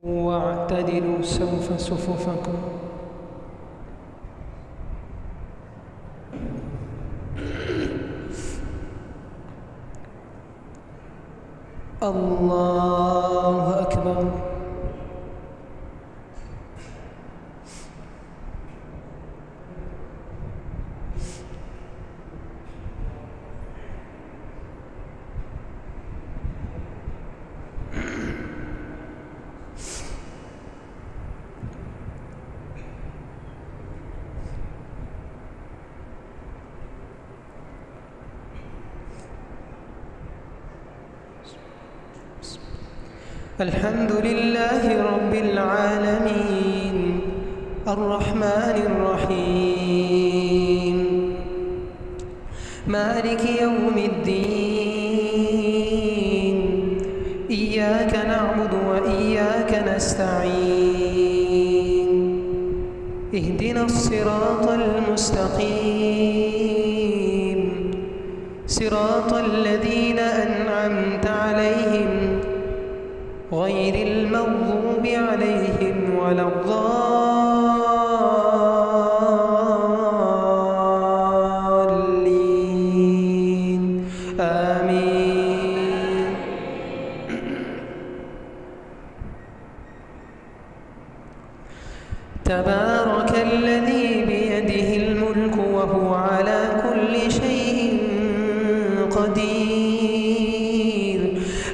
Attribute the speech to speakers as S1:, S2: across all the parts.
S1: واعتدلوا صفوفكم. الله أكبر. الحمد لله رب العالمين الرحمن الرحيم مالك يوم الدين إياك نعبد وإياك نستعين اهدنا الصراط المستقيم صراط الذين أنعمت عليهم غير المغضوب عليهم ولا الضالين آمين. تبارك الذي بيده الملك وهو على كل شيء قدير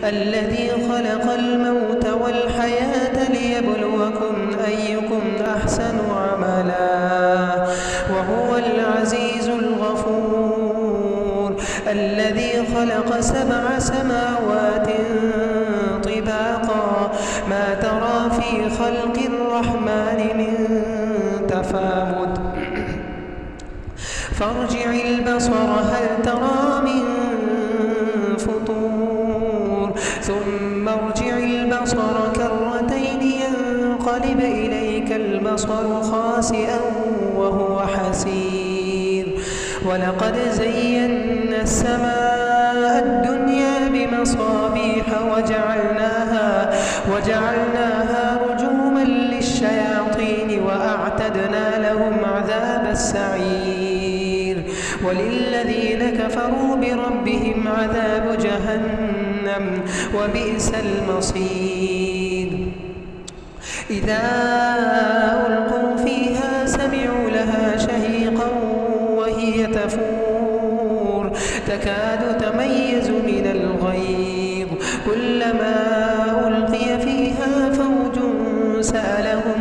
S1: الذي خلق الموت والحياة ليبلوكم أيكم أحسن عملا وهو العزيز الغفور الذي خلق 7 سماوات طباقا ما ترى في خلق الرحمن من تفاوت فارجع البصر هل ترى من فطور ثم ارجع البصر كرتين ينقلب إليك البصر خاسئا وهو حسير ولقد زينا السماء الدنيا بمصابيح وجعلناها رجوما للشياطين وأعتدنا لهم عذاب السعير وللذين كفروا بربهم عذاب جهنم وبئس المصير إذا ألقوا فيها سمعوا لها شهيقا وهي تفور تكاد تميز من الغيظ كلما ألقي فيها فوج سألهم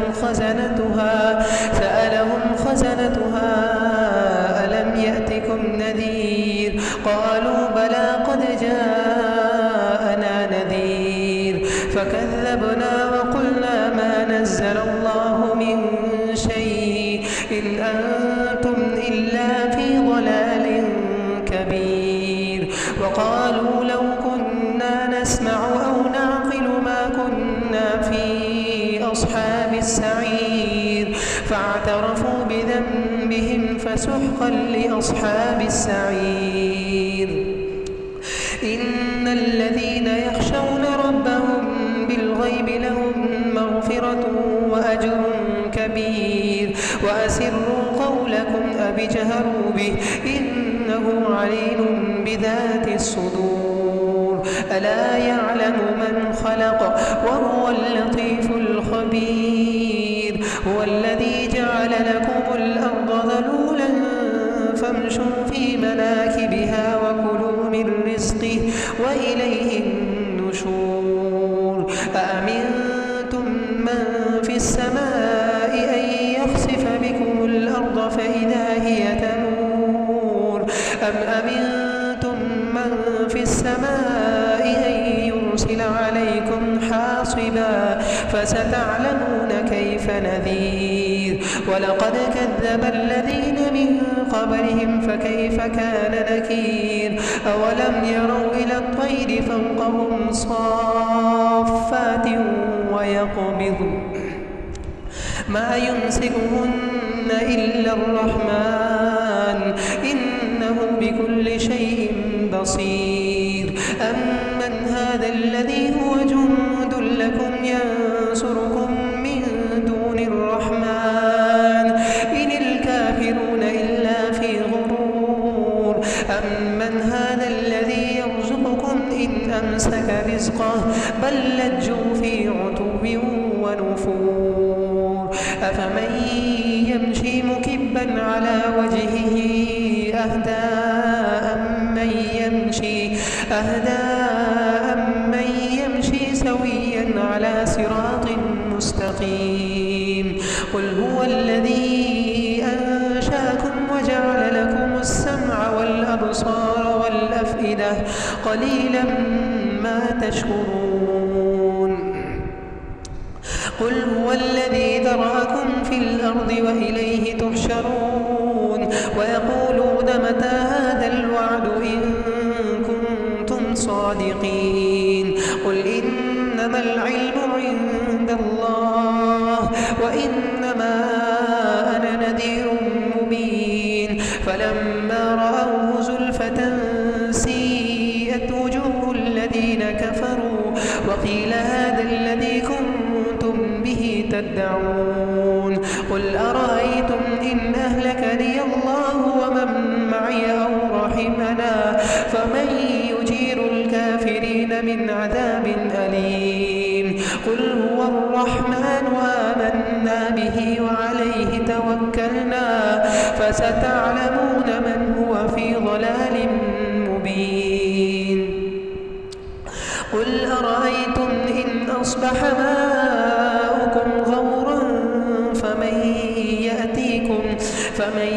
S1: خزنتها ألم يأتكم نذير قالوا بلى قد جاءنا نذير فكذبنا وقلنا ما نزل الله من شيء إن أنتم إلا في ضلال كبير وقالوا لو كنا نسمع أو نعقل ما كنا في أصحاب السعير فاعترفوا بذنبهم فسحقا لأصحاب السعير. إن الذين يخشون ربهم بالغيب لهم مغفرة وأجر كبير وأسروا قولكم أو اجهروا به إنه عليم بذات الصدور ألا يعلم من خلق وهو اللطيف الخبير هو الذي جعل لكم الأرض ذلولا فامشوا في مناكبها وكلوا من رزقه وإليه النشور أأمنتم من في السماء أن يخسف بكم الأرض فإذا هي تمور أم أمنتم من في السماء أن يرسل عليكم حاصبا فستعلمون كيف نذير ولقد كذب الذين من قبلهم فكيف كان نكير أولم يروا إلى الطير فوقهم صافات ويقبض ما يمسكهن إلا الرحمن إنه بكل شيء بصير أمن هذا الذي هو جند لكم ينصر ينصركم من دون الرحمن إن الكافرون إلا في غرور أمن هذا الذي يرزقكم إن أمسك رزقه بل لجوا في عتو ونفور أفمن يمشي مكبا على وجهه أهدى أمن يمشي سويا على صراط مستقيم قل هو الذي أنشأكم وجعل لكم السمع والأبصار والأفئدة قليلا ما تشكرون قل هو الذي ذرأكم في الأرض وإليه تحشرون ويقولون متى هذا الوعد إن كنتم صادقين قل إنما العلم عند الله وإنما أنا نذير مبين فلما رأوه زلفة سيئت وجوه الذين كفروا وقيل هذا الذي كنتم به تدعون قل أرأيتم إن أهلكني الله ومن معي أو رحمنا فمن يجير الكافرين من عذاب أليم قل هو الرحمن وآمنا به وعليه توكلنا فستعلمون من هو في ضلال مبين قل أرأيتم إن أصبح ماؤكم غورا فمن